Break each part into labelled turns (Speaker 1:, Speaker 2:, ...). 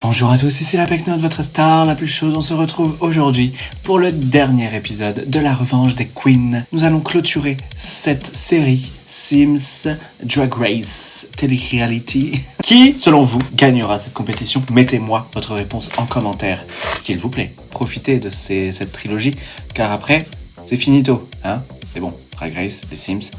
Speaker 1: Bonjour à tous, ici la Pecknote, votre star la plus chaude. On se retrouve aujourd'hui pour le dernier épisode de la revanche des Queens. Nous allons clôturer cette série Sims Drag Race Télé-Reality. Qui, selon vous, gagnera cette compétition? Mettez-moi votre réponse en commentaire, s'il vous plaît. Profitez de cette trilogie, car après, c'est finito, hein? C'est bon, Drag Race, les Sims,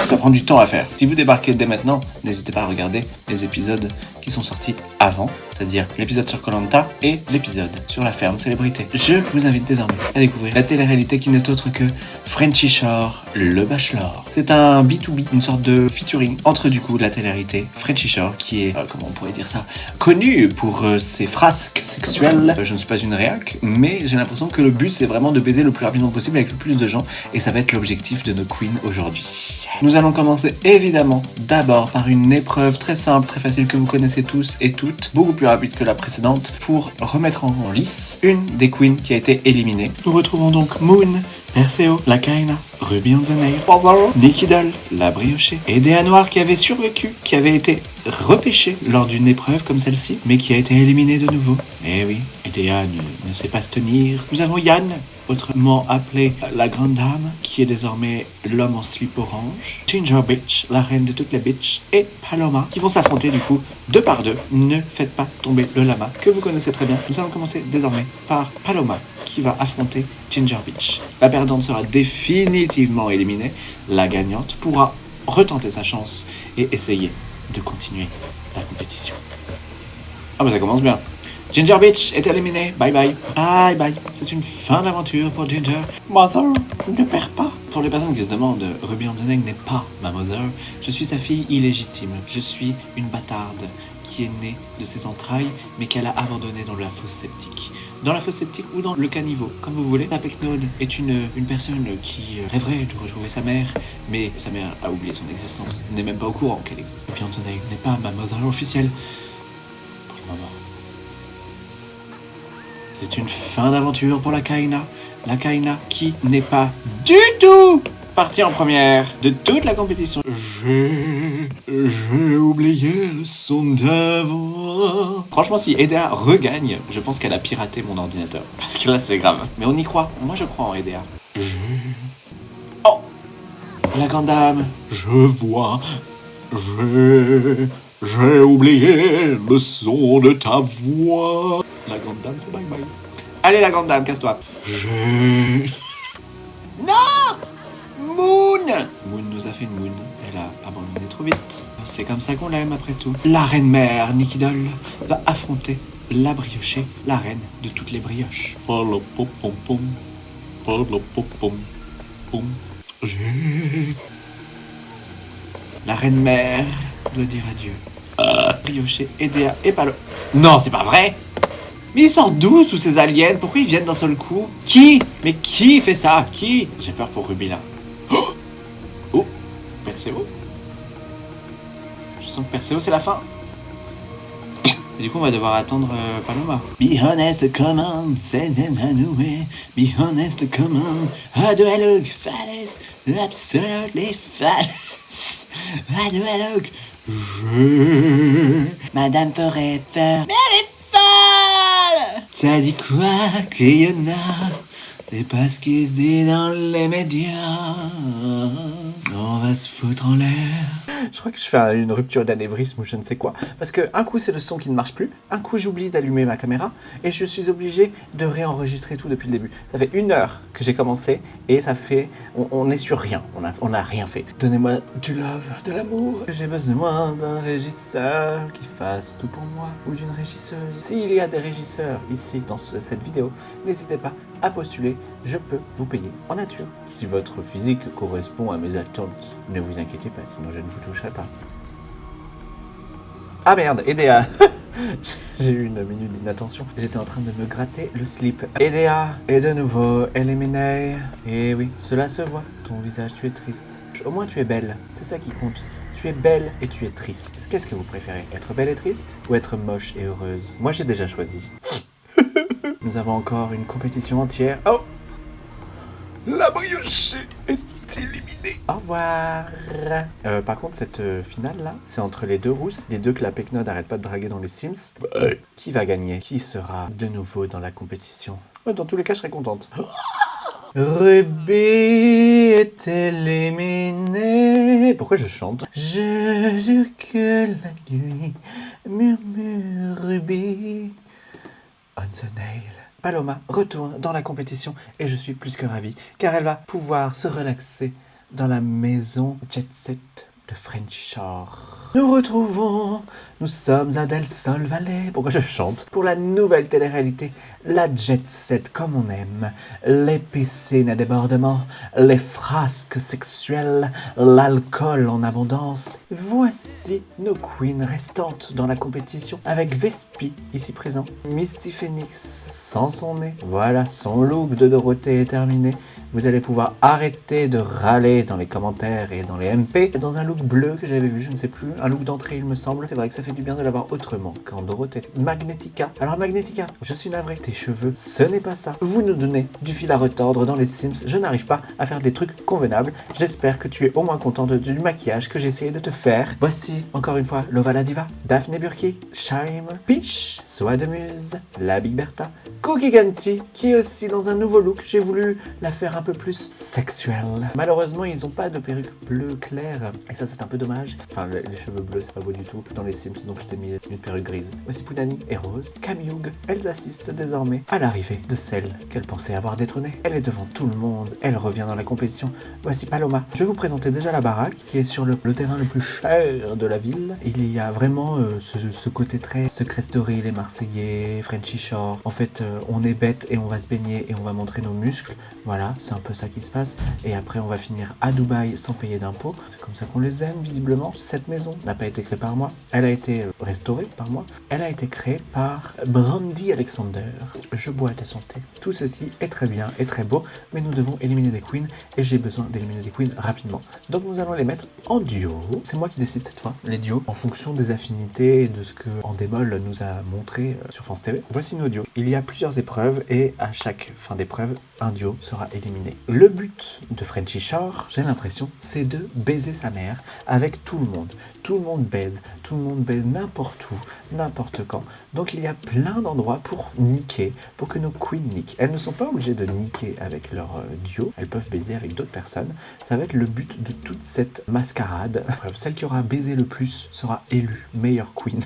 Speaker 1: ça prend du temps à faire. Si vous débarquez dès maintenant, n'hésitez pas à regarder les épisodes qui sont sortis avant, c'est-à-dire l'épisode sur Koh-Lanta et l'épisode sur la ferme célébrité. Je vous invite désormais à découvrir la télé-réalité qui n'est autre que Frenchy Shore, le Bachelor. C'est un B2B, une sorte de featuring entre du coup la télé-réalité Frenchy Shore, qui est, comment on pourrait dire ça, connu pour ses frasques sexuelles. Je ne suis pas une réac, mais j'ai l'impression que le but c'est vraiment de baiser le plus rapidement possible avec le plus de gens, et ça va être l'objectif de nos queens aujourd'hui. Nous allons commencer évidemment d'abord par une épreuve très simple, très facile que vous connaissez tous et toutes, beaucoup plus rapide que la précédente, pour remettre en lice une des queens qui a été éliminée. Nous retrouvons donc Moon, Perseo, la Kaina, Ruby on the Nail, Nikki Doll, la Briochée, et Dea Noir qui avait survécu, qui avait été repêchée lors d'une épreuve comme celle-ci, mais qui a été éliminée de nouveau. Eh oui, et Dea ne sait pas se tenir. Nous avons Yann, autrement appelée la Grande Dame, qui est désormais l'homme en slip orange, Ginger Bitch, la reine de toutes les bitches, et Paloma, qui vont s'affronter du coup deux par deux. Ne faites pas tomber le lama, que vous connaissez très bien. Nous allons commencer désormais par Paloma, qui va affronter Ginger Bitch. La perdante sera définitivement éliminée. La gagnante pourra retenter sa chance et essayer de continuer la compétition. Ah bah ça commence bien. Ginger Bitch est éliminée. Bye bye. Bye bye. C'est une fin d'aventure pour Ginger. Mother ne perd pas. Pour les personnes qui se demandent, Ruby on the Nail n'est pas ma mother. Je suis sa fille illégitime. Je suis une bâtarde qui est née de ses entrailles, mais qu'elle a abandonné dans la fosse septique. Dans la fosse septique ou dans le caniveau, comme vous voulez. La Pecknote est une personne qui rêverait de retrouver sa mère, mais sa mère a oublié son existence, n'est même pas au courant qu'elle existe. Ruby on the Nail n'est pas ma mother officielle. Pour le moment. C'est une fin d'aventure pour la Kaina. La Kaina qui n'est pas du tout partie en première de toute la compétition. J'ai oublié le son d'avant. Franchement, si Edea regagne, je pense qu'elle a piraté mon ordinateur. Parce que là, c'est grave. Mais on y croit. Moi, je crois en Edea. Oh, la Grande Dame. Je vois. J'ai oublié le son de ta voix. La Grande Dame, c'est bye bye. Allez, la Grande Dame, casse-toi. Non! Moon! Moon nous a fait une moon. Elle a abandonné trop vite. C'est comme ça qu'on l'aime, après tout. La reine mère, Nikki Doll, va affronter la Briochée, la reine de toutes les brioches. La reine mère doit dire adieu. Briochée, Edea et Palo. Non, c'est pas vrai! Mais ils sortent d'où tous ces aliens? Pourquoi ils viennent d'un seul coup? Qui? Mais qui fait ça? Qui? J'ai peur pour Ruby là. Oh, Perseo. Je sens que Perseo c'est la fin. Et du coup on va devoir attendre Paloma. Be honest, come on, say anyway. Be honest, come on. How do I look? Phallus, absolutely phallus. How do I look? Madame Forever. Mais elle est folle! T'as dit quoi qu'il y en a? C'est pas ce qui se dit dans les médias. On va se foutre en l'air. Je crois que je fais une rupture d'anévrisme ou je ne sais quoi. Parce que un coup c'est le son qui ne marche plus, un coup j'oublie d'allumer ma caméra et je suis obligé de réenregistrer tout depuis le début. Ça fait 1 heure que j'ai commencé et ça fait... On est sur rien, on a rien fait. Donnez-moi du love, de l'amour. J'ai besoin d'un régisseur qui fasse tout pour moi ou d'une régisseuse. S'il y a des régisseurs ici dans cette vidéo, n'hésitez pas à postuler, je peux vous payer en nature. Si votre physique correspond à mes attentes, ne vous inquiétez pas, sinon je ne vous toucherai pas. Ah merde, Edea. J'ai eu une minute d'inattention. J'étais en train de me gratter le slip. Edea est de nouveau éliminée. Et oui, cela se voit. Ton visage, tu es triste. Au moins tu es belle, c'est ça qui compte. Tu es belle et tu es triste. Qu'est-ce que vous préférez, être belle et triste ou être moche et heureuse? Moi j'ai déjà choisi. Nous avons encore une compétition entière. Oh! La Briochée est éliminée. Au revoir. Par contre, cette finale là, c'est entre les deux rousses, les deux que la Pecknold n'arrête pas de draguer dans les Sims. Qui va gagner? Qui sera de nouveau dans la compétition? Dans tous les cas, je serais contente. Ruby est éliminé. Pourquoi je chante? Je jure que la nuit murmure Ruby on the nail. Paloma retourne dans la compétition et je suis plus que ravi car elle va pouvoir se relaxer dans la maison Jet Set de Frenchy Shore. Nous sommes à Del Sol Valley. Pourquoi je chante? Pour la nouvelle télé-réalité, la Jet Set comme on aime, les piscines à débordement, les frasques sexuelles, l'alcool en abondance. Voici nos queens restantes dans la compétition avec Vespi ici présent, Misty Phoenix sans son nez. Voilà, son look de Dorothée est terminé. Vous allez pouvoir arrêter de râler dans les commentaires et dans les MP. Dans un look bleu que j'avais vu, je ne sais plus, un look d'entrée il me semble. C'est vrai que ça fait du bien de l'avoir autrement qu'en Dorothée. Magnetica. Alors Magnetica, je suis navré, tes cheveux, ce n'est pas ça. Vous nous donnez du fil à retordre dans les Sims. Je n'arrive pas à faire des trucs convenables. J'espère que tu es au moins content du maquillage que j'ai essayé de te faire. Voici encore une fois Lova la Diva, Daphné Burki, Shaim, Peach, Soa de Muse, la Big Bertha, Cookie Ganti qui est aussi dans un nouveau look. J'ai voulu la faire un peu plus sexuelle. Malheureusement, ils n'ont pas de perruque bleue claire. Et ça, c'est un peu dommage. Enfin, les cheveux bleus, c'est pas beau du tout dans les Sims, donc je t'ai mis une perruque grise. Voici Punani et Rose. Camille, elles assistent désormais à l'arrivée de celle qu'elles pensaient avoir détrônée. Elle est devant tout le monde. Elle revient dans la compétition. Voici Paloma. Je vais vous présenter déjà la baraque qui est sur le terrain le plus cher de la ville. Il y a vraiment ce côté très Secret Story, les Marseillais, Frenchy Shore. En fait, on est bête et on va se baigner et on va montrer nos muscles. Voilà, c'est un peu ça qui se passe. Et après, on va finir à Dubaï sans payer d'impôts. C'est comme ça qu'on les aime, visiblement. Cette maison n'a pas été créée par moi. Elle a été restaurée par moi. Elle a été créée par Brandy Alexander. Je bois à ta santé. Tout ceci est très bien et très beau, mais nous devons éliminer des queens et j'ai besoin d'éliminer des queens rapidement. Donc nous allons les mettre en duo. C'est moi qui décide cette fois, les duos, en fonction des affinités et de ce que Endemol nous a montré sur France TV. Voici nos duos. Il y a plusieurs épreuves et à chaque fin d'épreuve, un duo sera éliminé. Le but de Frenchy Shore, j'ai l'impression, c'est de baiser sa mère avec tout le monde. Tout le monde baise n'importe où, n'importe quand. Donc il y a plein d'endroits pour niquer, pour que nos queens niquent. Elles ne sont pas obligées de niquer avec leur duo, elles peuvent baiser avec d'autres personnes. Ça va être le but de toute cette mascarade. Bref, celle qui aura baisé le plus sera élue meilleure queen.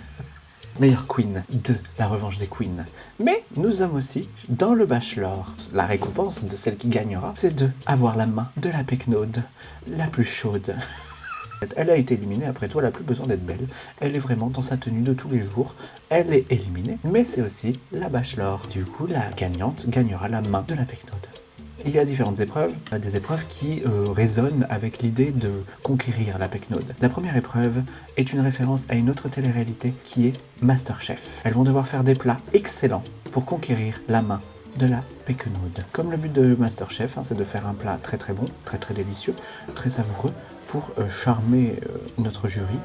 Speaker 1: Meilleure queen de la revanche des queens. Mais nous sommes aussi dans le Bachelor. La récompense de celle qui gagnera, c'est de avoir la main de la Pecknold, la plus chaude. Elle a été éliminée, après tout, elle n'a plus besoin d'être belle. Elle est vraiment dans sa tenue de tous les jours. Elle est éliminée, mais c'est aussi la Bachelor. Du coup, la gagnante gagnera la main de la Pecknold. Il y a différentes épreuves, des épreuves qui résonnent avec l'idée de conquérir la Pecknold. La première épreuve est une référence à une autre télé-réalité qui est Masterchef. Elles vont devoir faire des plats excellents pour conquérir la main de la Pecknold. Comme le but de Masterchef, c'est de faire un plat très très bon, très très délicieux, très savoureux pour charmer notre jury.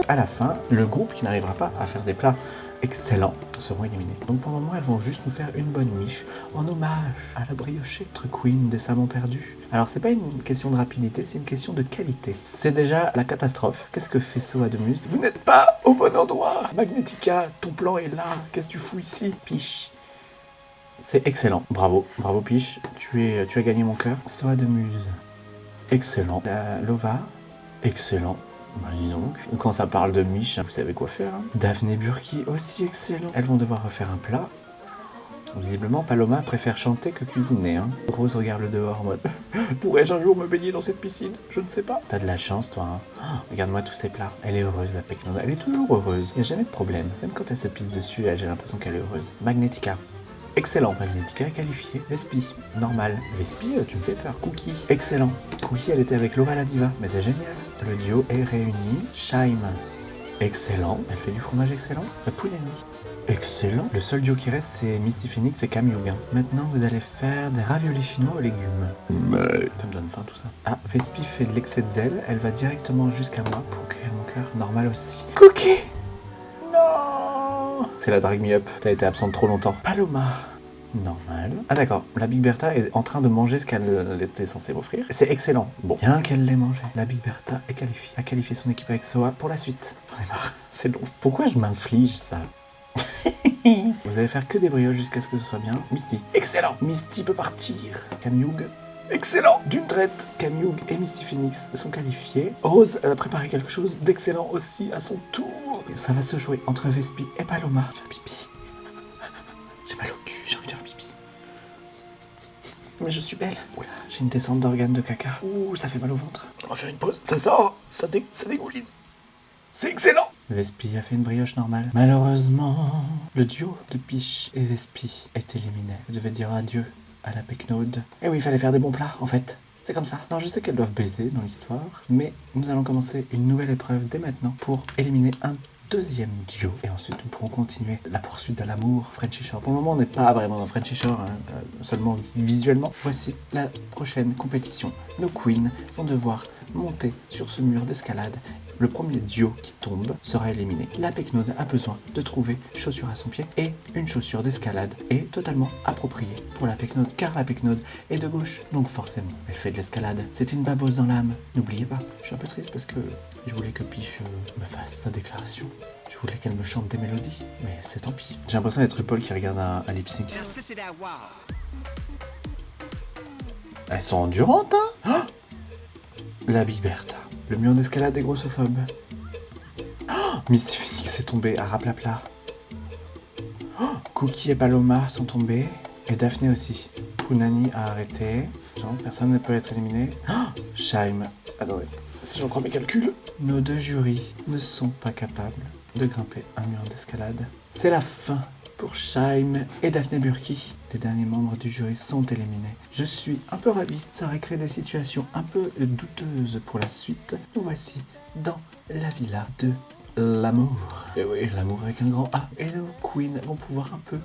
Speaker 1: À la fin, le groupe qui n'arrivera pas à faire des plats excellents seront éliminés. Donc pour le moment, elles vont juste nous faire une bonne miche en hommage à la briochée, notre queen décemment perdue. Alors c'est pas une question de rapidité, c'est une question de qualité. C'est déjà la catastrophe. Qu'est-ce que fait Soa de Muse? Vous n'êtes pas au bon endroit. Magnetica, ton plan est là. Qu'est-ce que tu fous ici? Piche. C'est excellent. Bravo. Bravo Piche. Tu as gagné mon cœur. Soa de Muse. Excellent. Lova. Excellent. Ben dis donc, quand ça parle de miche, vous savez quoi faire. Daphné Burki, aussi excellent. Elles vont devoir refaire un plat. Visiblement, Paloma préfère chanter que cuisiner. Rose regarde le dehors en mode « Pourrais-je un jour me baigner dans cette piscine? Je ne sais pas. » T'as de la chance, toi. Regarde-moi tous ces plats. Elle est heureuse, la Pecknold. Elle est toujours heureuse. Il n'y a jamais de problème. Même quand elle se pisse dessus, j'ai l'impression qu'elle est heureuse. Magnetica. Excellent, Magnetica est qualifiée. Vespi, normal. Vespi, tu me fais peur. Cookie, excellent. Cookie, elle était avec Lova la Diva, mais c'est génial. Le duo est réuni. Shaim, excellent. Elle fait du fromage excellent. La Pouleni, excellent. Le seul duo qui reste, c'est Misty Phoenix et Camille. Maintenant, vous allez faire des raviolis chinois aux légumes. Ça me donne faim tout ça. Ah, Vespi fait de l'excès de zèle. Elle va directement jusqu'à moi pour cueillir mon cœur. Normal aussi. Cookie, non. C'est la Drag Me Up. T'as été absente trop longtemps. Paloma. Normal. Ah d'accord, la Big Bertha est en train de manger ce qu'elle était censée m'offrir. C'est excellent. Bon, bien qu'elle l'ait mangé. La Big Bertha est qualifiée. A qualifié son équipe avec Soa pour la suite. J'en ai marre, c'est long. Pourquoi je m'inflige ça? Vous allez faire que des brioches jusqu'à ce que ce soit bien. Misty. Excellent. Misty peut partir. Camioug. Excellent. D'une traite, Camioug et Misty Phoenix sont qualifiés. Rose a préparé quelque chose d'excellent aussi à son tour. Et ça va se jouer entre Vespi et Paloma. Je vais faire pipi. J'ai mal au cul, j'ai envie de faire pipi. Mais je suis belle. Oula, j'ai une descente d'organes de caca. Ouh, ça fait mal au ventre. On va faire une pause. Ça sort, ça dégouline. C'est excellent. Vespi a fait une brioche normale. Malheureusement, le duo de Piche et Vespi est éliminé. Je devais dire adieu à la Pecnaude. Et oui, il fallait faire des bons plats, en fait. C'est comme ça. Non, je sais qu'elles doivent baiser dans l'histoire, mais nous allons commencer une nouvelle épreuve dès maintenant pour éliminer un deuxième duo. Et ensuite, nous pourrons continuer la poursuite de l'amour Frenchy Shore. Pour le moment, on n'est pas vraiment dans Frenchy Shore, seulement visuellement. Voici la prochaine compétition. Nos queens vont devoir monter sur ce mur d'escalade. Le premier duo qui tombe sera éliminé. La Pecnaude a besoin de trouver chaussure à son pied et une chaussure d'escalade est totalement appropriée pour la Pecnaude car la Pecnaude est de gauche, donc forcément elle fait de l'escalade. C'est une babose dans l'âme, n'oubliez pas. Je suis un peu triste parce que je voulais que Piche me fasse sa déclaration. Je voulais qu'elle me chante des mélodies, mais c'est tant pis. J'ai l'impression d'être RuPaul qui regarde un lip sync. Elles sont endurantes, hein? Oh, la Big Bertha. Le mur d'escalade est grossophobe. Oh, Misty Phoenix est tombée à raplapla. Oh, Cookie et Paloma sont tombés. Et Daphné aussi. Punani a arrêté. Genre, personne ne peut être éliminé. Oh, Shaim. Attendez, si j'en crois mes calculs. Nos deux jurys ne sont pas capables de grimper un mur d'escalade. C'est la fin pour Shaim et Daphné Burki. Les derniers membres du jury sont éliminés. Je suis un peu ravi, ça aurait créé des situations un peu douteuses pour la suite. Nous voici dans la villa de l'amour. Et oui, l'amour avec un grand A. Et nos queens vont pouvoir un peu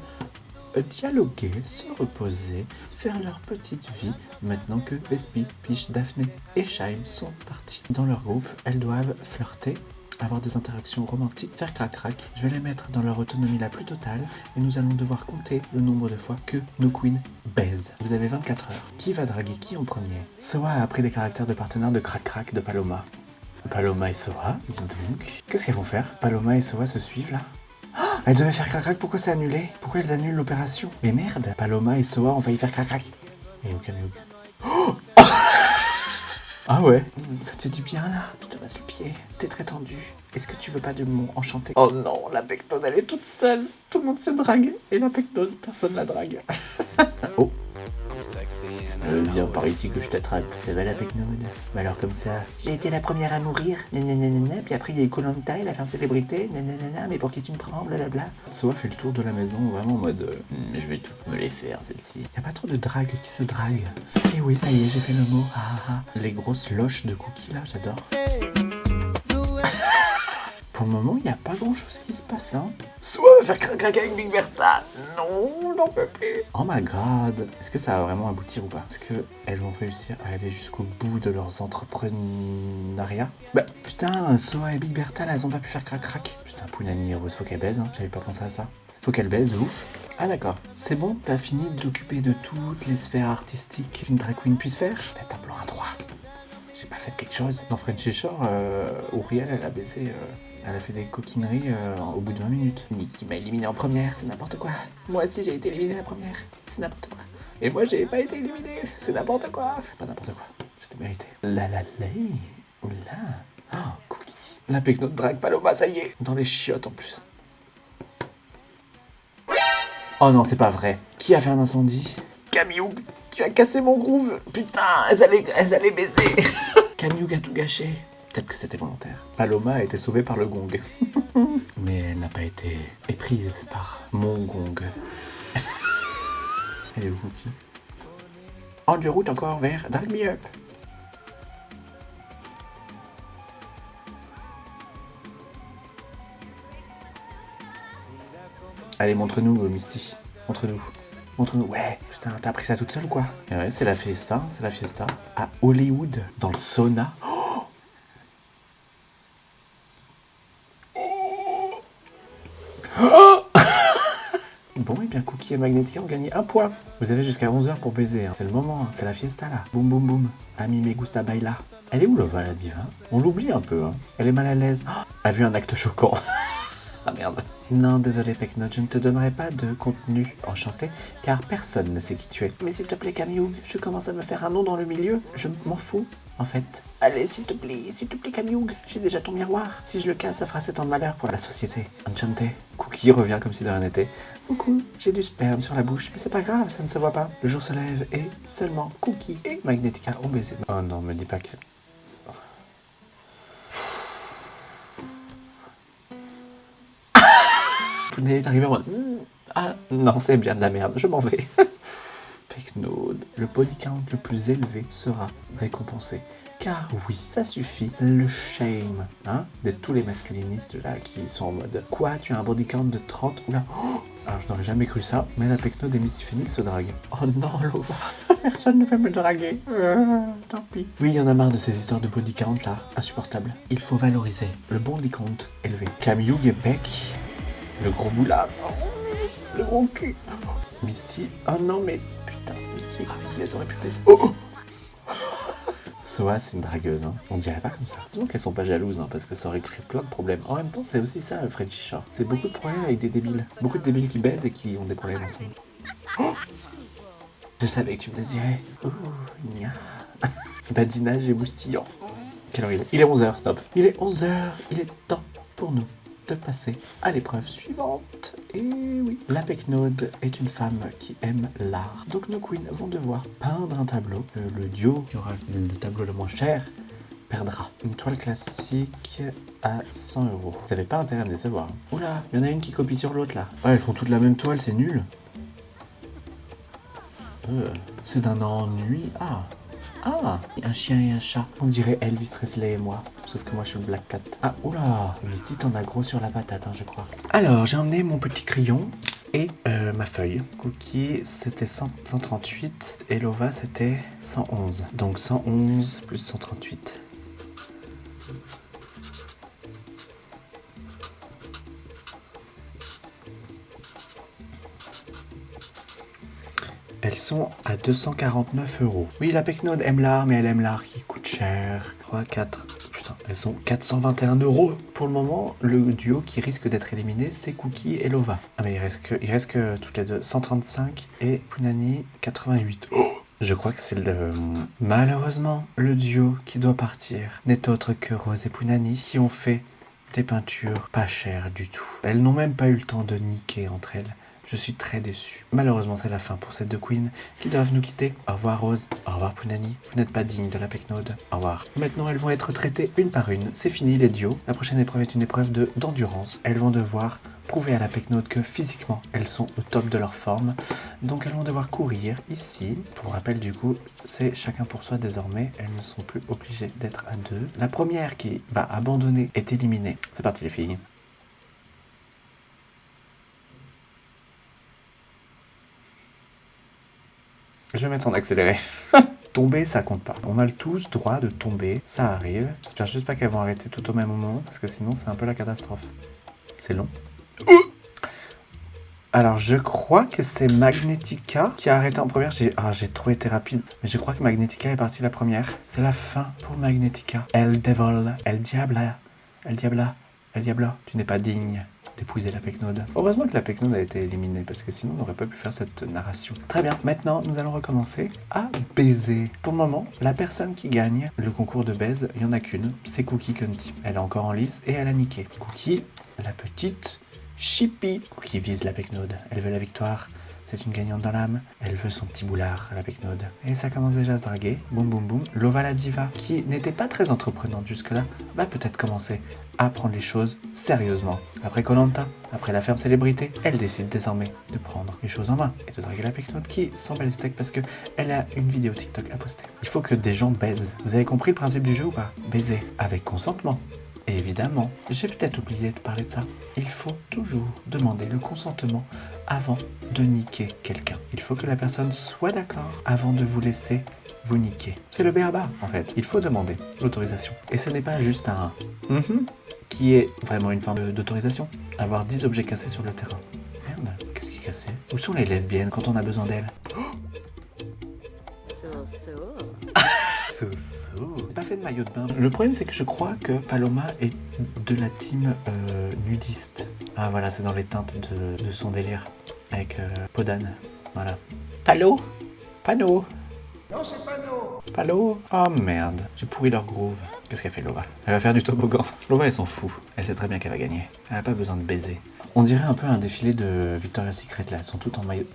Speaker 1: dialoguer, se reposer, faire leur petite vie. Maintenant que Vespi, Piche, Daphné et Shaim sont partis dans leur groupe, elles doivent flirter, avoir des interactions romantiques, faire crac-crac. Je vais les mettre dans leur autonomie la plus totale et nous allons devoir compter le nombre de fois que nos queens baisent. Vous avez 24 heures. Qui va draguer qui en premier? Soa a appris les caractères de partenaire de crac-crac de Paloma. Paloma et Soa, dites donc. Qu'est-ce qu'elles vont faire? Paloma et Soa se suivent là? Oh, elles devaient faire crac-crac, pourquoi c'est annulé? Pourquoi elles annulent l'opération? Mais merde, Paloma et Soa ont failli faire crac-crac. Et au Camioug. Oh, ah ouais? Ça te fait du bien là? Je te masse le pied. T'es très tendu. Est-ce que tu veux pas de mon enchanté? Oh non, la Pecnaude elle est toute seule. Tout le monde se drague. Et la Pecnaude, personne la drague. Oh. Viens par ici que je t'attrape. Ça va la Pecnaude? Mais alors comme ça, j'ai été la première à mourir. Nanana, puis après il y a eu Koh-Lanta, il a fait une célébrité. Nanana, mais pour qui tu me prends? Blablabla. Soa fait le tour de la maison vraiment en mode je vais toutes me les faire celle-ci. Y a pas trop de drague qui se drague. Et oui, ça y est, j'ai fait le mot. Les grosses loches de Cookie là, j'adore. Pour le moment, il n'y a pas grand chose qui se passe, hein. Soit va faire crac-crac avec Big Bertha. Non, j'en peux plus. Oh my god. Est-ce que ça va vraiment aboutir ou pas? Est-ce qu'elles vont réussir à aller jusqu'au bout de leurs entrepreneuriats? Bah, putain, Soa et Big Bertha, là, elles ont pas pu faire crac-crac. Putain, Punani et Rose, faut qu'elles baisent, hein. J'avais pas pensé à ça. Faut qu'elles baisent de ouf. Ah d'accord. C'est bon, t'as fini de t'occuper de toutes les sphères artistiques qu'une drag queen puisse faire? Faites un plan à 3. J'ai pas fait quelque chose. Dans Frenchy Shore, Uriel, elle a baisé... Elle a fait des coquineries au bout de 20 minutes. Nikki m'a éliminé en première, c'est n'importe quoi. Moi aussi j'ai été éliminé la première, c'est n'importe quoi. Et moi j'ai pas été éliminé, c'est n'importe quoi. Pas n'importe quoi, c'était mérité. La oula. Oh, Cookie. La Pecnaude drague Paloma, ça y est. Dans les chiottes en plus. Oh non, c'est pas vrai. Qui a fait un incendie? Camioug, tu as cassé mon groove. Putain, elles allaient baiser. Camioug a tout gâché. Peut-être que c'était volontaire. Paloma a été sauvée par le gong. Mais elle n'a pas été éprise par mon gong. Elle est où, Cookie? En de route encore vers Drag Me Up. Allez, montre-nous, Misty. Montre-nous. Montre-nous. Ouais, putain, t'as appris ça toute seule ou quoi? Et ouais, c'est la fiesta, À Hollywood, dans le sauna. Bon, et bien Cookie et Magnetica ont gagné un point. Vous avez jusqu'à 11h pour baiser, hein. C'est le moment, hein. C'est la fiesta là. Boum boum boum. Ami me gusta baila. Elle est où Lova la diva? On l'oublie un peu, hein. Elle est mal à l'aise. Oh, a vu un acte choquant. Ah merde. Non, désolé Pecknote, je ne te donnerai pas de contenu enchanté, car personne ne sait qui tu es. Mais s'il te plaît Camioug, je commence à me faire un nom dans le milieu, je m'en fous, en fait. Allez, s'il te plaît Camioug, j'ai déjà ton miroir. Si je le casse, ça fera 7 ans de malheur pour la société. Enchanté. Cookie revient comme si de rien n'était. Coucou, j'ai du sperme sur la bouche, mais c'est pas grave, ça ne se voit pas. Le jour se lève et seulement Cookie et Magnetica ont baisé. Oh non, me dis pas que... Punaise, est arrivé en mode... Ah non, c'est bien de la merde, je m'en vais. Pecknote, le body count le plus élevé sera récompensé. Car oui, ça suffit, le shame, hein, de tous les masculinistes là qui sont en mode quoi, tu as un body count de 30 ou là oh. Alors je n'aurais jamais cru ça, mais la Pecknote et Missy Phoenix se draguent. Oh non, Lova, personne ne veut me draguer. Tant pis. Oui, il y en a marre de ces histoires de body count là, insupportable. Il faut valoriser le body count élevé. Camioug et Beck, le gros boulard, le gros cul. Misty, oh non mais putain, Misty, qui les aurait pu baiser. Oh. Soa, c'est une dragueuse, hein. On dirait pas comme ça. Disons qu'elles sont pas jalouses, hein, parce que ça aurait créé plein de problèmes. En même temps, c'est aussi ça, le Frenchy Shore. C'est beaucoup de problèmes avec des débiles. Beaucoup de débiles qui baisent et qui ont des problèmes ensemble. Oh, je savais que tu me désirais. Oh, nia. Badinage et moustillant. Quelle heure il est? Il est 11h, stop. Il est 11h, il est temps pour nous de passer à l'épreuve suivante. Et oui, la Pecknote est une femme qui aime l'art. Donc nos queens vont devoir peindre un tableau. Le duo qui aura le tableau le moins cher perdra. Une toile classique à 100 €. Vous n'avez pas intérêt à me décevoir. Oula, il y en a une qui copie sur l'autre là. Ouais, elles font toutes la même toile, c'est nul. C'est d'un ennui. Ah, un chien et un chat. On dirait Elvis Presley et moi. Sauf que moi je suis le Black Cat. Ah, oula, Misty t'en as gros sur la patate, hein, je crois. Alors, j'ai emmené mon petit crayon et ma feuille. Cookie, c'était 138 et Lova, c'était 111. Donc 111 plus 138. Elles sont à 249 €. Oui, la Pecknote aime l'art, mais elle aime l'art qui coûte cher. 3, 4... Putain, elles sont 421 €. Pour le moment, le duo qui risque d'être éliminé, c'est Cookie et Lova. Ah mais il reste que toutes les deux. 135 et Punani, 88. Oh, je crois que c'est le... Malheureusement, le duo qui doit partir n'est autre que Rose et Punani qui ont fait des peintures pas chères du tout. Elles n'ont même pas eu le temps de niquer entre elles. Je suis très déçu. Malheureusement, c'est la fin pour ces deux queens qui doivent nous quitter. Au revoir Rose, au revoir Punani. Vous n'êtes pas digne de la Pecknote. Au revoir. Maintenant, elles vont être traitées une par une. C'est fini les duos. La prochaine épreuve est une épreuve d'endurance. Elles vont devoir prouver à la Pecknote que physiquement, elles sont au top de leur forme. Donc elles vont devoir courir ici. Pour rappel du coup, c'est chacun pour soi désormais. Elles ne sont plus obligées d'être à deux. La première qui va abandonner est éliminée. C'est parti les filles. Je vais mettre en accéléré. Tomber, ça compte pas. On a tous droit de tomber, ça arrive. J'espère juste pas qu'elles vont arrêter tout au même moment, parce que sinon c'est un peu la catastrophe. C'est long. Alors je crois que c'est Magnetica qui a arrêté en première. J'ai trop été rapide. Mais je crois que Magnetica est partie la première. C'est la fin pour Magnetica. El Devil, El Diabla, El Diabla, El Diablo, tu n'es pas digne d'épouser la Pecknote. Heureusement que la Pecknote a été éliminée, parce que sinon on n'aurait pas pu faire cette narration. Très bien, maintenant nous allons recommencer à baiser. Pour le moment, la personne qui gagne le concours de baise, il n'y en a qu'une, c'est Cookie Cunty. Elle est encore en lice et elle a niqué. Cookie, la petite Chippy. Cookie vise la Pecknote, elle veut la victoire. C'est une gagnante dans l'âme. Elle veut son petit boulard, la Pecknote. Et ça commence déjà à se draguer. Boum, boum, boum. Lova la diva, qui n'était pas très entreprenante jusque-là, va peut-être commencer à prendre les choses sérieusement. Après Koh-Lanta, après la ferme célébrité, elle décide désormais de prendre les choses en main et de draguer la Pecknote qui s'en bat les steaks parce qu'elle a une vidéo TikTok à poster. Il faut que des gens baisent. Vous avez compris le principe du jeu ou pas? Baiser avec consentement. Et évidemment, j'ai peut-être oublié de parler de ça. Il faut toujours demander le consentement avant de niquer quelqu'un. Il faut que la personne soit d'accord avant de vous laisser vous niquer. C'est le b.a.-ba en fait. Il faut demander l'autorisation. Et ce n'est pas juste un qui est vraiment une forme d'autorisation. Avoir 10 objets cassés sur le terrain. Merde, qu'est-ce qui est cassé. Où sont les lesbiennes quand on a besoin d'elles? Pas fait de maillot de bain. Le problème c'est que je crois que Paloma est de la team nudiste. Ah voilà, c'est dans les teintes de son délire. Avec Podane. Voilà. Palo? Pano? Non, c'est Pano. Palo? Oh merde, j'ai pourri leur groove. Qu'est-ce qu'elle fait Lova? Elle va faire du toboggan. Lova elle s'en fout. Elle sait très bien qu'elle va gagner. Elle a pas besoin de baiser. On dirait un peu un défilé de Victoria's Secret là. Elles sont toutes en maillot.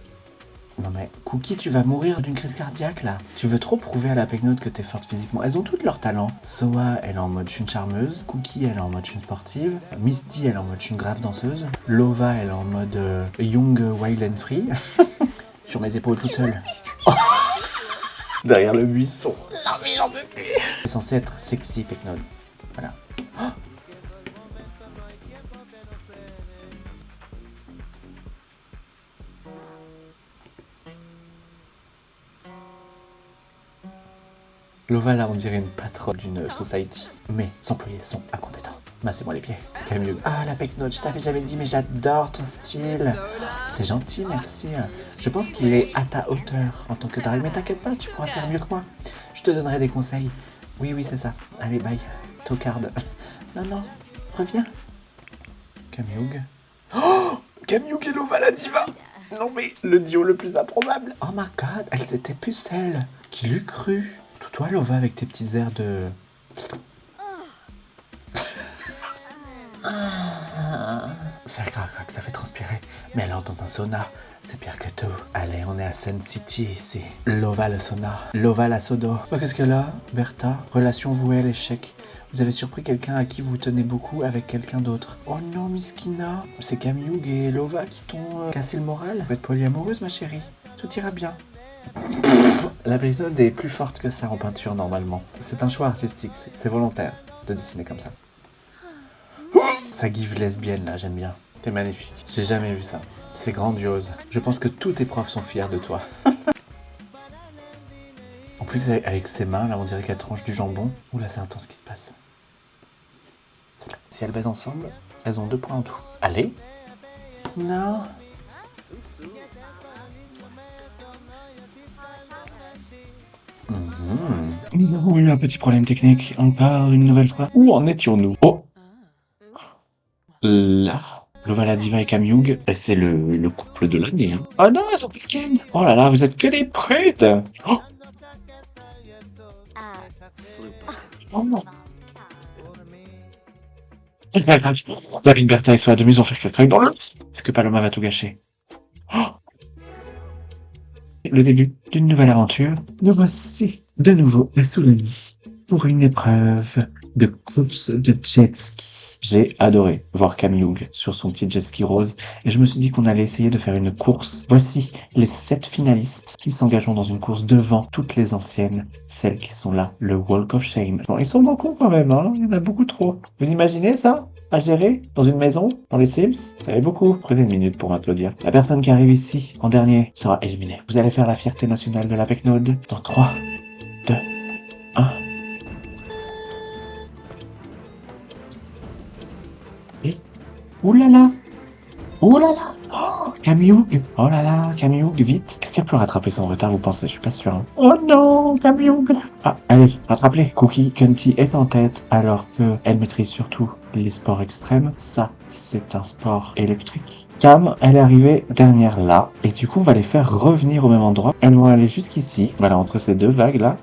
Speaker 1: Non mais, Cookie, tu vas mourir d'une crise cardiaque là. Tu veux trop prouver à la Pecknote que t'es forte physiquement. Elles ont toutes leur talent. Soa, elle est en mode chune charmeuse. Cookie, elle est en mode chune sportive. Misty, elle est en mode chune grave danseuse. Lova, elle est en mode young, wild and free. Sur mes épaules toute seule. Derrière le buisson. Non mais j'en peux plus. C'est censé être sexy, Pecknote. Voilà. Oh. Lova là on dirait une patronne d'une society. Mes employés sont incompétents. Massez-moi les pieds. Camille. Ah la Pecknote, je t'avais jamais dit mais j'adore ton style. C'est gentil, merci. Je pense qu'il est à ta hauteur en tant que taré. Mais t'inquiète pas, tu pourras faire mieux que moi. Je te donnerai des conseils. Oui, c'est ça. Allez, bye. Tocarde. Non, reviens. Camille. Oh, Camille et Lova la diva. Non mais, le duo le plus improbable. Oh my god, elles étaient pucelles. Qui l'eût cru? Toi, Lova, avec tes petits airs de... Ça craque, ça fait transpirer. Mais elle entre dans un sauna. C'est pire que tout. Allez, on est à Sun City ici. Lova le sauna. Lova la sodo. Oh, qu'est-ce qu'elle a? Bertha, relation vouée à l'échec. Vous avez surpris quelqu'un à qui vous tenez beaucoup avec quelqu'un d'autre. Oh non, Miskina. C'est Camille et Lova qui t'ont cassé le moral. Vous êtes polyamoureuse, ma chérie. Tout ira bien. La Pecknote est plus forte que ça en peinture normalement. C'est un choix artistique, c'est volontaire de dessiner comme ça. Ça give lesbienne là, j'aime bien. T'es magnifique. J'ai jamais vu ça. C'est grandiose. Je pense que tous tes profs sont fiers de toi. En plus avec ses mains, là on dirait qu'elles tranchent du jambon. Ouh là c'est intense ce qui se passe. Si elles baisent ensemble, elles ont 2 points en tout. Allez. Non. Nous avons eu un petit problème technique, encore une nouvelle fois. Où en étions-nous? Oh. Là, Lova la diva et Camille, c'est le couple de l'année. Hein. Oh non, elles ont plus Ken. Oh là là, vous êtes que des prudes. Oh. Oh non. La Bertha et Soa de maison faire craque dans le... Est-ce que Paloma va tout gâcher? Oh. Le début d'une nouvelle aventure. Nous voici de nouveau à Soulani pour une épreuve de course de jet ski. J'ai adoré voir Camille sur son petit jet ski rose et je me suis dit qu'on allait essayer de faire une course. Voici les 7 finalistes qui s'engageront dans une course devant toutes les anciennes, celles qui sont là, le Walk of Shame. Bon, ils sont beaucoup quand même, hein. Il y en a beaucoup trop. Vous imaginez ça? À gérer dans une maison, dans les Sims? Ça fait beaucoup. Prenez une minute pour m'applaudir. La personne qui arrive ici en dernier sera éliminée. Vous allez faire la fierté nationale de la Pecknote dans 3, 2, 1. Et... Oulala! Oulala! Oh, Camille! Oh là là, Camille, vite! Est-ce qu'elle peut rattraper son retard, vous pensez? Je suis pas sûr. Hein. Oh non, Camille! Ah, allez, rattrape-les! Cookie Cunty est en tête, alors que elle maîtrise surtout les sports extrêmes. Ça, c'est un sport électrique. Cam, elle est arrivée dernière là, et du coup, on va les faire revenir au même endroit. Elles vont aller jusqu'ici, voilà, entre ces 2 vagues là.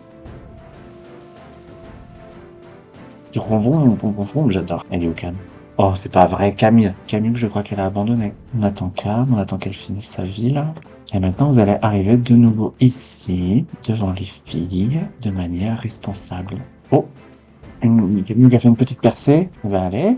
Speaker 1: J'adore. Elle est où Cam? Oh, c'est pas vrai, Camille. Camille, je crois qu'elle a abandonné. On attend Cam, on attend qu'elle finisse sa vie, là. Et maintenant, vous allez arriver de nouveau ici, devant les filles, de manière responsable. Oh, Camille a fait une petite percée. Elle va aller.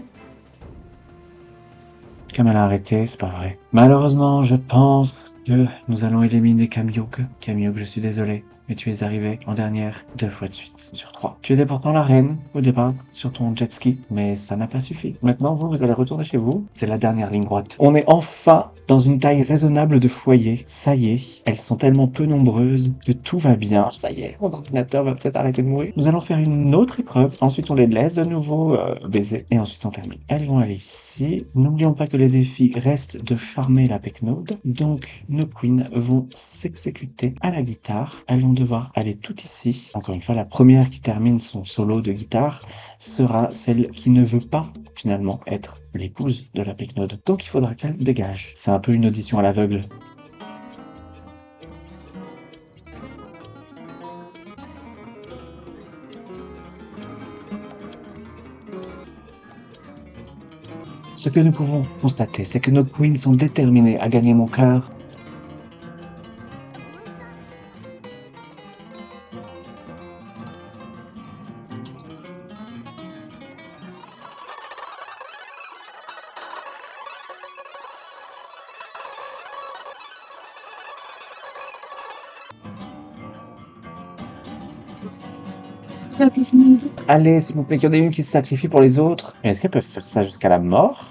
Speaker 1: Cam, elle a arrêté, c'est pas vrai. Malheureusement, je pense que nous allons éliminer Camille. Camille, je suis désolé. Mais tu es arrivé en dernière 2 fois de suite sur 3. Tu étais pourtant la reine au départ sur ton jet ski, mais ça n'a pas suffi. Maintenant, vous allez retourner chez vous. C'est la dernière ligne droite. On est enfin dans une taille raisonnable de foyer. Ça y est, elles sont tellement peu nombreuses que tout va bien. Ça y est, mon ordinateur va peut-être arrêter de mourir. Nous allons faire une autre épreuve. Ensuite, on les laisse de nouveau baiser et ensuite on termine. Elles vont aller ici. N'oublions pas que les défis restent de charme. farmer la Pecknode. Donc nos queens vont s'exécuter à la guitare. Elles vont devoir aller tout ici. Encore une fois, la première qui termine son solo de guitare sera celle qui ne veut pas finalement être l'épouse de la Pecknode. Donc il faudra qu'elle dégage. C'est un peu une audition à l'aveugle. Ce que nous pouvons constater, c'est que nos queens sont déterminées à gagner mon cœur. Allez, s'il vous plaît, qu'il y en ait une qui se sacrifie pour les autres. Mais est-ce qu'elles peuvent faire ça jusqu'à la mort?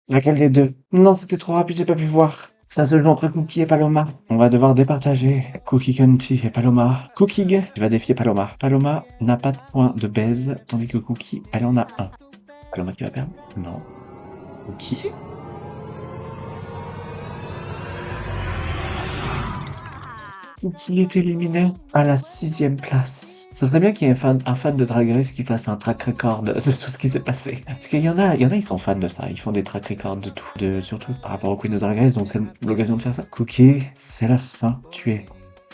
Speaker 1: Laquelle des deux? Non, c'était trop rapide, j'ai pas pu voir. Ça se joue entre Cookie et Paloma. On va devoir départager Cookie Cunty et Paloma. Cookie va défier Paloma. Paloma n'a pas de point de baise, tandis que Cookie, elle en a un. C'est Paloma qui va perdre? Non. Cookie? Cookie est éliminé à la 6e place. Ça serait bien qu'il y ait un fan de Drag Race qui fasse un track record de tout ce qui s'est passé. Parce qu'il y en a, ils sont fans de ça. Ils font des track records de tout, surtout par rapport au Queen de Drag Race, donc c'est l'occasion de faire ça. Cookie, c'est la fin. Tu es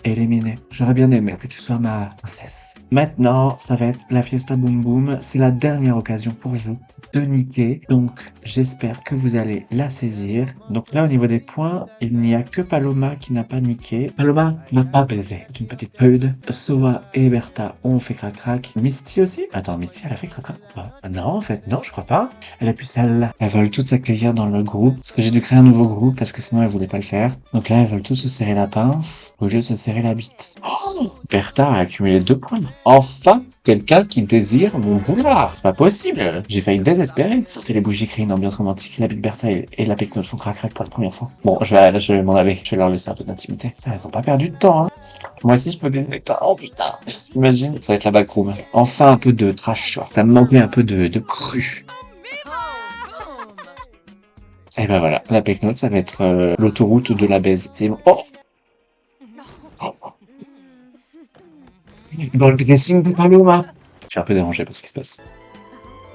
Speaker 1: éliminé. J'aurais bien aimé que tu sois ma princesse. Maintenant, ça va être la Fiesta Boom Boom. C'est la dernière occasion pour vous de niquer. Donc, j'espère que vous allez la saisir. Donc là, au niveau des points, il n'y a que Paloma qui n'a pas niqué. Paloma n'a pas baisé. C'est une petite prude. Soa et Bertha ont fait crac-crac. Misty aussi? Attends, Misty, elle a fait crac-crac? Non, en fait, non, je crois pas. Elle a pu celle. Elles veulent toutes s'accueillir dans le groupe. Parce que j'ai dû créer un nouveau groupe parce que sinon elles voulaient pas le faire. Donc là, elles veulent toutes se serrer la pince au lieu de se serrer la bite. Oh, Bertha a accumulé 2 points. Enfin, quelqu'un qui désire mon boulard. C'est pas possible. J'ai failli désespérer. Sortez les bougies, créer une ambiance romantique. La bite Bertha et la Pecknode font crac-crac pour la première fois. Bon, je vais m'en aller. Je vais leur laisser un peu d'intimité. Ça, elles ont pas perdu de temps, hein. Moi aussi, je peux baiser avec toi. Oh putain. Imagine, ça va être la backroom. Enfin, un peu de trash, quoi. Ça me manquait un peu de cru. Et ben voilà, la Pecknode, ça va être l'autoroute de la baise. C'est bon. Oh, dans le dressing de Paloma. Je suis un peu dérangé par ce qui se passe.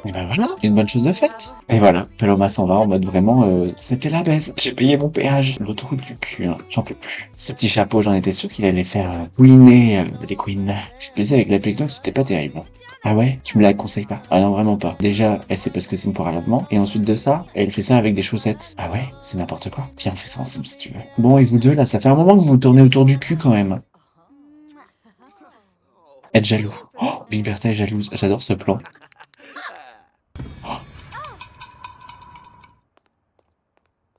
Speaker 1: Et ben voilà, une bonne chose de faite. Et voilà, Paloma s'en va en mode vraiment, c'était la baise. J'ai payé mon péage. L'autoroute du cul, hein. J'en peux plus. Ce petit chapeau, j'en étais sûr qu'il allait faire queener les queens. Je plaisais avec la Pecknode, c'était pas terrible. Ah ouais? Tu me la conseilles pas? Ah non, vraiment pas. Déjà, elle sait pas ce que c'est une poire à lavement. Et ensuite de ça, elle fait ça avec des chaussettes. Ah ouais? C'est n'importe quoi. Viens, on fait ça ensemble si tu veux. Bon, et vous deux, là, ça fait un moment que vous tournez autour du cul quand même. Être jaloux. Oh, Big Bertha est jalouse. J'adore ce plan.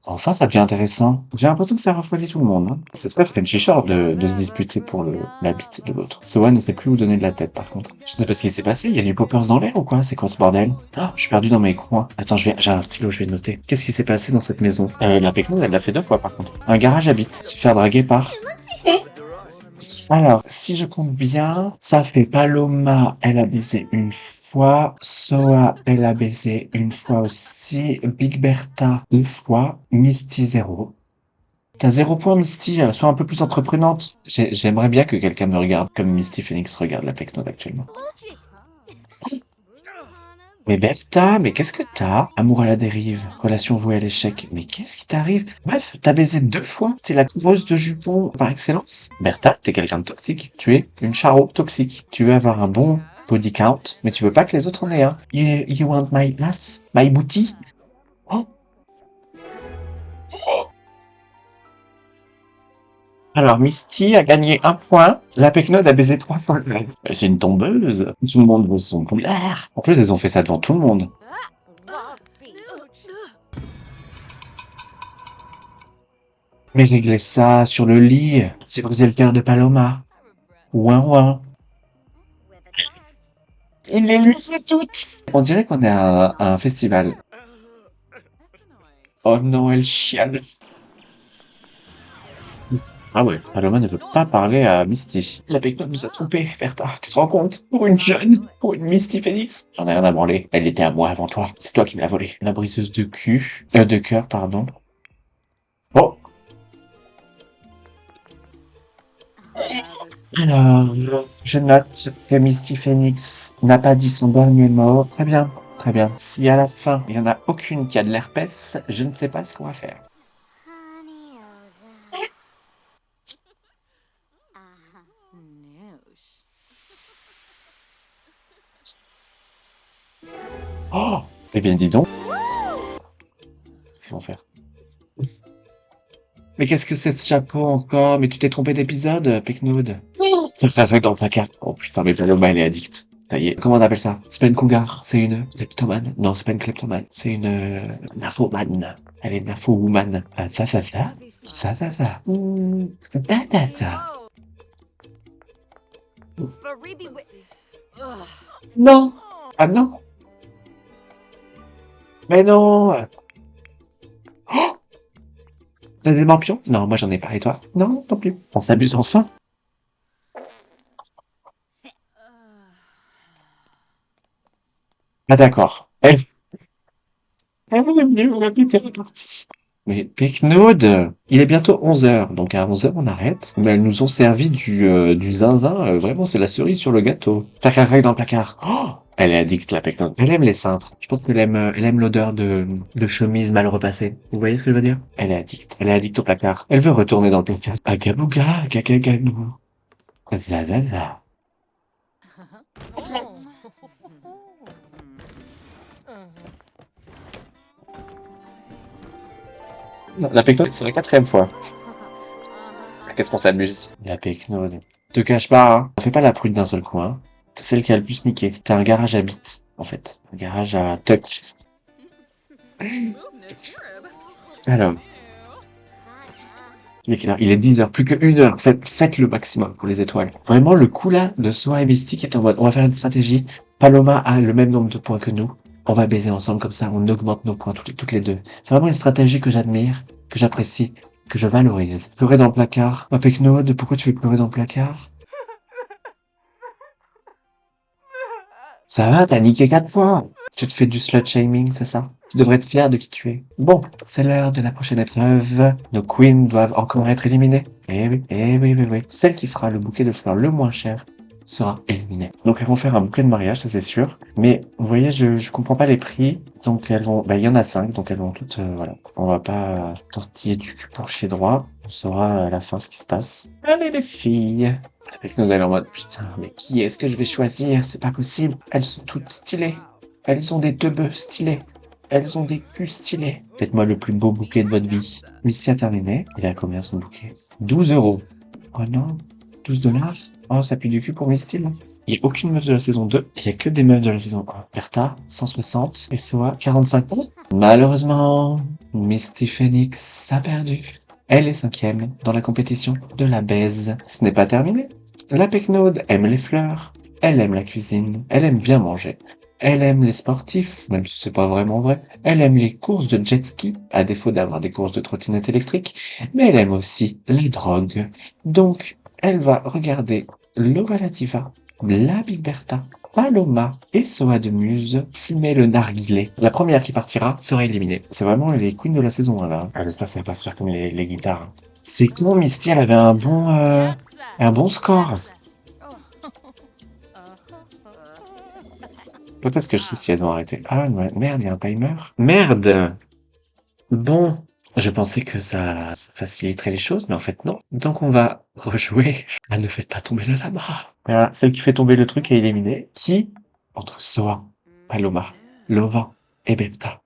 Speaker 1: Enfin, ça devient intéressant. J'ai l'impression que ça refroidit tout le monde, hein. C'est très Frenchy Short de se disputer pour la bite de l'autre. Soa ne sait plus où donner de la tête, par contre. Je sais pas ce qui s'est passé, il y a du poppers dans l'air ou quoi? C'est quoi ce bordel? Ah, je suis perdu dans mes coins. Attends, j'ai un stylo, je vais noter. Qu'est-ce qui s'est passé dans cette maison? La Pecknode, elle l'a fait 2 fois, par contre. Un garage à bite. Se faire draguer par... Alors, si je compte bien, ça fait Paloma, elle a baisé une fois, Soa, elle a baisé une fois aussi, Big Bertha 2 fois, Misty 0. T'as 0 point, Misty, sois un peu plus entreprenante. J'aimerais bien que quelqu'un me regarde comme Misty Phoenix regarde la Pecknode actuellement. Mais Bertha, mais qu'est-ce que t'as? Amour à la dérive, relation vouée à l'échec. Mais qu'est-ce qui t'arrive? Bref, t'as baisé 2 fois. T'es la coureuse de jupons par excellence. Bertha, t'es quelqu'un de toxique. Tu es une charo toxique. Tu veux avoir un bon body count, mais tu veux pas que les autres en aient un. You want my ass? My booty? Oh. Alors, Misty a gagné 1 point. La Pecknode a baisé 3 fois. C'est une tombeuse. Tout le monde veut son boulard. En plus, ils ont fait ça devant tout le monde. Mais réglez ça sur le lit. C'est brisé le cœur de Paloma. Ouin ouin. Il les lui fait toutes. On dirait qu'on est à un festival. Oh non, elle chiale. Ah ouais, Paloma ne veut pas parler à Misty. La Pecknold nous a trompés, Bertha. Tu te rends compte? Pour une jeune, pour une Misty Phoenix. J'en ai rien à branler. Elle était à moi avant toi. C'est toi qui me l'as volée. La briseuse de de cœur, pardon. Oh! Alors, je note que Misty Phoenix n'a pas dit son dernier mot. Très bien, très bien. Si à la fin, il n'y en a aucune qui a de l'herpès, je ne sais pas ce qu'on va faire. Oh! Eh bien, dis donc, qu'est-ce qu'ils vont faire? Mais qu'est-ce que c'est ce chapeau encore? Mais tu t'es trompé d'épisode, Pecknoud? Ça fait dans le placard. Oh putain, mais Paloma, elle est addict. Ça y est. Comment on appelle ça? C'est pas une cougar, c'est une kleptomane. Non, c'est pas une kleptomane, c'est une nymphomane. Elle est nymphowoman. Ah, ça, ça, ça. Ça, ça, ça. Ça, ça, ça. Non! Ah non! Mais non! Oh! T'as des morpions? Non, moi j'en ai pas, et toi? Non, non plus. On s'amuse enfin. Ah d'accord. Elle est venue, on a plus, t'es reparti. Mais Pecknoud, il est bientôt 11 heures, donc à 11 heures on arrête. Mais elles nous ont servi du zinzin, vraiment c'est la cerise sur le gâteau. Tac, dans le placard. Oh, elle est addicte la Pecknoud. Elle aime les cintres. Je pense elle aime l'odeur de chemise mal repassée. Vous voyez ce que je veux dire? Elle est addicte au placard. Elle veut retourner dans le placard. Agabouga, gagagagou. Zazaza. La Pecknoud, c'est la quatrième fois. Qu'est-ce qu'on s'amuse? La Pecknoud. Te cache pas, hein. Fais pas la prude d'un seul coup, hein. T'es celle qui a le plus niqué. T'as un garage à bits, en fait. Un garage à touch. Alors, il est quelle heure? Il est 10 heures, plus que 1 heure. Faites le maximum pour les étoiles. Vraiment, le coup là de Sora et Mystique est en mode, on va faire une stratégie. Paloma a le même nombre de points que nous. On va baiser ensemble comme ça, on augmente nos points toutes les deux. C'est vraiment une stratégie que j'admire, que j'apprécie, que je valorise. Pleurer dans le placard. Ma Pecknoud, pourquoi tu veux pleurer dans le placard? Ça va, t'as niqué 4 fois. Tu te fais du slut shaming, c'est ça? Tu devrais être fier de qui tu es. Bon, c'est l'heure de la prochaine épreuve. Nos queens doivent encore être éliminées. Eh oui, eh oui, oui, oui. Celle qui fera le bouquet de fleurs le moins cher sera éliminée. Donc elles vont faire un bouquet de mariage, ça c'est sûr. Mais vous voyez, je comprends pas les prix. Donc elles vont, bah il y en a 5, donc elles vont toutes, voilà. On va pas tortiller du cul pour chier droit. On saura à la fin ce qui se passe. Allez les filles. Avec nous, elle est en mode, putain, mais qui est-ce que je vais choisir? C'est pas possible. Elles sont toutes stylées. Elles ont des teubeux stylés. Elles ont des culs stylés. Faites-moi le plus beau bouquet de votre vie. Missy a terminé. Il a combien son bouquet? 12 euros. Oh non, 12 $. Oh, ça pue du cul pour Misty, là. Il n'y a aucune meuf de la saison 2. Il n'y a que des meufs de la saison 1. Bertha, 160. Et Soa, 45. Malheureusement, Misty Phoenix a perdu. Elle est 5e dans la compétition de la baise. Ce n'est pas terminé. La Pecknoud aime les fleurs, elle aime la cuisine, elle aime bien manger, elle aime les sportifs, même si c'est pas vraiment vrai, elle aime les courses de jet ski, à défaut d'avoir des courses de trottinette électrique, mais elle aime aussi les drogues. Donc, elle va regarder Lova Lativa, la Big Bertha, Paloma et Soa de Muse fumer le narguilé. La première qui partira sera éliminée. C'est vraiment les queens de la saison 1 là. J'espère que ça va pas se faire comme les guitares. C'est con, Misty, elle avait un bon score. Peut-être que je sais si elles ont arrêté. Ah ouais, merde, il y a un timer. Merde! Bon, je pensais que ça faciliterait les choses, mais en fait non. Donc on va rejouer à Ne faites pas tomber le lama. Voilà, celle qui fait tomber le truc est éliminée. Qui, entre Soa, Paloma, Lova et Bepta,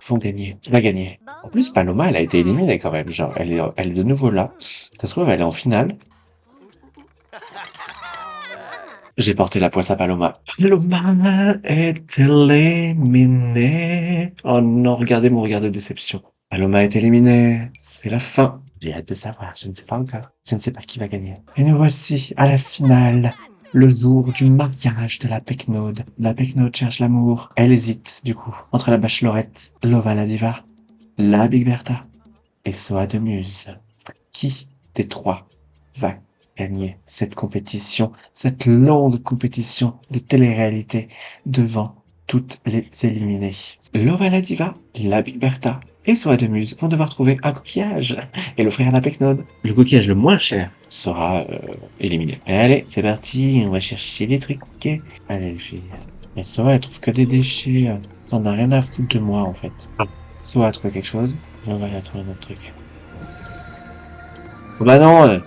Speaker 1: vont gagner. Qui va gagner? En plus, Paloma, elle a été éliminée quand même. Genre, elle est de nouveau là. Ça se trouve, elle est en finale. J'ai porté la poisse à Paloma. Paloma est éliminée. Oh non, regardez mon regard de déception. Paloma est éliminée. C'est la fin. J'ai hâte de savoir. Je ne sais pas encore. Je ne sais pas qui va gagner. Et nous voici à la finale. Le jour du mariage de la Pecknoud. La Pecknoud cherche l'amour. Elle hésite, du coup, entre la Bachelorette, Lova la Diva, la Big Bertha et Soa de Muse. Qui des trois va gagner cette compétition, cette longue compétition de télé-réalité devant toutes les éliminées. Lova la Diva, la Big Bertha et Soa de Muse vont devoir trouver un coquillage et l'offrir à la Pecnode. Le coquillage le moins cher sera éliminé. Allez, c'est parti, on va chercher des trucs. Allez les filles. Mais Soa, elle trouve que des déchets. On a rien à foutre de moi en fait. Soa a trouvé quelque chose, Lova elle a trouvé un autre truc. Oh bah non,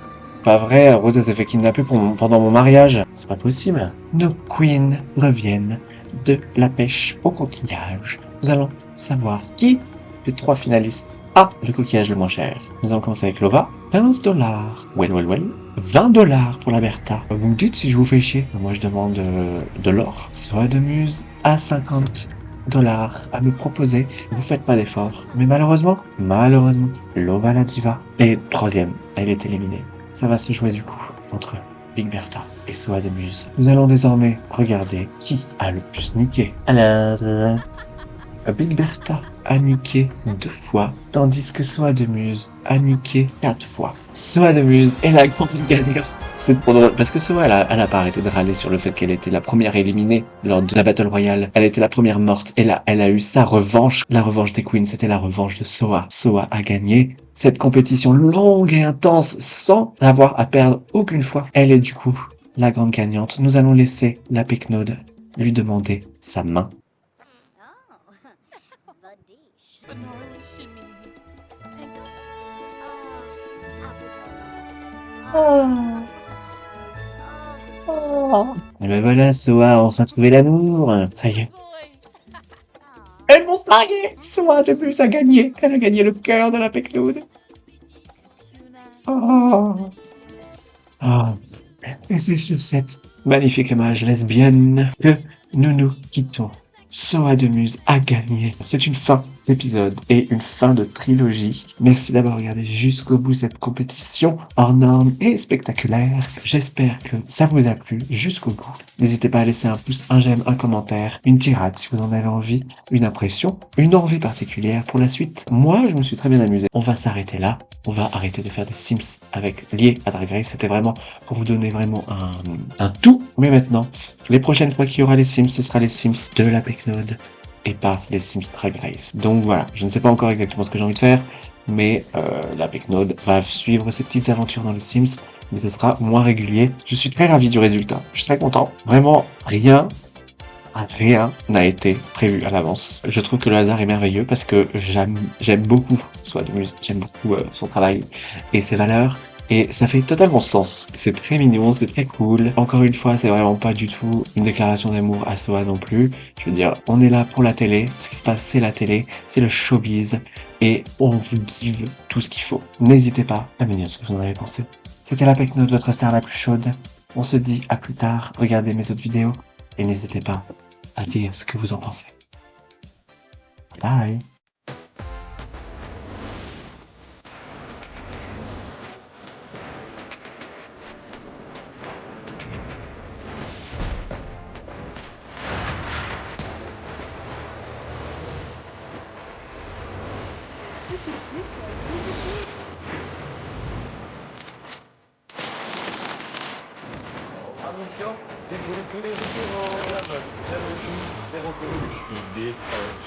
Speaker 1: pas vrai, Rose elle s'est fait kidnapper pendant mon mariage. C'est pas possible. Nos queens reviennent de la pêche au coquillage. Nous allons savoir qui des trois finalistes a le coquillage le moins cher. Nous allons commencer avec Lova. 15 $. Well. 20 $ pour la Bertha. Vous me dites si je vous fais chier. Moi je demande de l'or. Soa de Muse à 50 $ à me proposer. Vous faites pas d'efforts. Mais malheureusement, Lova la Diva est troisième. Elle est éliminée. Ça va se jouer du coup entre Big Bertha et Soa de Muse. Nous allons désormais regarder qui a le plus niqué. Alors, Big Bertha a niqué 2 fois, tandis que Soa de Muse a niqué 4 fois. Soa de Muse est la grande gagnante. C'est trop drôle, parce que Soa, elle a pas arrêté de râler sur le fait qu'elle était la première éliminée lors de la Battle Royale. Elle était la première morte, et là, elle a eu sa revanche. La revanche des Queens, c'était la revanche de Soa. Soa a gagné cette compétition longue et intense sans avoir à perdre aucune fois. Elle est du coup la grande gagnante. Nous allons laisser la Pecnode lui demander sa main. Et ben voilà, Soa a enfin trouvé l'amour. Ça y est. Elles vont se marier. Soa de Muse a gagné. Elle a gagné le cœur de la Pecnode. Oh. Oh. Et c'est sur cette magnifique image lesbienne que nous nous quittons. Soa de Muse a gagné. C'est une fin d'épisode et une fin de trilogie. Merci d'avoir regardé jusqu'au bout cette compétition hors norme et spectaculaire. J'espère que ça vous a plu jusqu'au bout. N'hésitez pas à laisser un pouce, un j'aime, un commentaire, une tirade si vous en avez envie, une impression, une envie particulière pour la suite. Moi, je me suis très bien amusé. On va s'arrêter là. On va arrêter de faire des Sims liés à Drag Race. C'était vraiment pour vous donner vraiment un tout. Mais maintenant, les prochaines fois qu'il y aura les Sims, ce sera les Sims de la Pecnode et pas les Sims Drag Race. Donc voilà, je ne sais pas encore exactement ce que j'ai envie de faire, mais la Pecnode va suivre ses petites aventures dans les Sims, mais ce sera moins régulier. Je suis très ravi du résultat, je suis très content. Vraiment, rien n'a été prévu à l'avance. Je trouve que le hasard est merveilleux parce que j'aime beaucoup Soa de Muse, j'aime beaucoup son travail et ses valeurs. Et ça fait totalement sens. C'est très mignon, c'est très cool. Encore une fois, c'est vraiment pas du tout une déclaration d'amour à Soa non plus. Je veux dire, on est là pour la télé. Ce qui se passe, c'est la télé, c'est le showbiz. Et on vous give tout ce qu'il faut. N'hésitez pas à me dire ce que vous en avez pensé. C'était la Pecnode, votre star la plus chaude. On se dit à plus tard. Regardez mes autres vidéos. Et n'hésitez pas à dire ce que vous en pensez. Bye.
Speaker 2: Attention, débrûle tous les restaurants. Jalousie, c'est reconnu. Il défend.